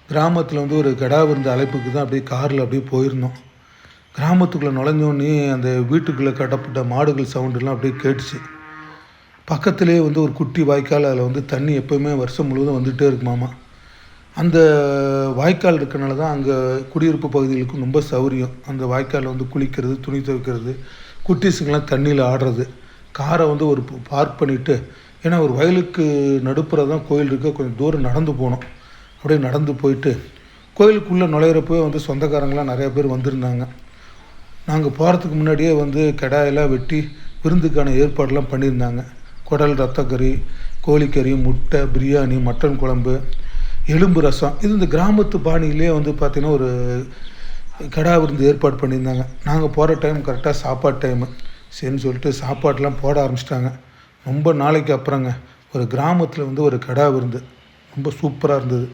கிராமத்தில் வந்து ஒரு கிடா விருந்து அழைப்புக்கு தான் அப்படியே காரில் அப்படியே போயிருந்தோம். கிராமத்துக்குள்ளே நுழைஞ்சோடனே அந்த வீட்டுக்குள்ளே கட்டப்பட்ட மாடுகள் சவுண்டுலாம் அப்படியே கேட்டுச்சு. பக்கத்துலேயே வந்து ஒரு குட்டி வாய்க்கால், அதில் வந்து தண்ணி எப்போயுமே வருஷம் முழுவதும் வந்துகிட்டே இருக்குமாமா. அந்த வாய்க்கால் இருக்கனால தான் அங்கே குடியிருப்பு பகுதிகளுக்கு ரொம்ப சௌரியம். அந்த வாய்க்காலில் வந்து குளிக்கிறது, துணி துவைக்கிறது, குட்டீஸுங்கெல்லாம் தண்ணியில் ஆடுறது. காரை வந்து ஒரு பார்க் பண்ணிவிட்டு, ஏன்னா ஒரு வயலுக்கு நடுப்புற தான் கோயில் இருக்க, கொஞ்சம் தூரம் நடந்து போனோம். அப்படியே நடந்து போயிட்டு கோயிலுக்குள்ளே நுழையிறப்பவே வந்து சொந்தக்காரங்களாம் நிறையா பேர் வந்திருந்தாங்க. நாங்கள் போகிறதுக்கு முன்னாடியே வந்து கிடாயெல்லாம் வெட்டி விருந்துக்கான ஏற்பாடெல்லாம் பண்ணியிருந்தாங்க. குடல், ரத்தக்கறி, கோழிக்கறி, முட்டை, பிரியாணி, மட்டன் குழம்பு, எலும்பு ரசம். இது இந்த கிராமத்து பாணியிலே வந்து பார்த்திங்கன்னா ஒரு கிடா விருந்து ஏற்பாடு பண்ணியிருந்தாங்க. நாங்கள் போகிற டைம் கரெக்டாக சாப்பாடு டைமு. சரின்னு சொல்லிட்டு சாப்பாடெலாம் போட ஆரம்பிச்சிட்டாங்க. ரொம்ப நாளைக்கு அப்புறங்க ஒரு கிராமத்தில் வந்து ஒரு கிடா விருந்து ரொம்ப சூப்பராக இருந்தது.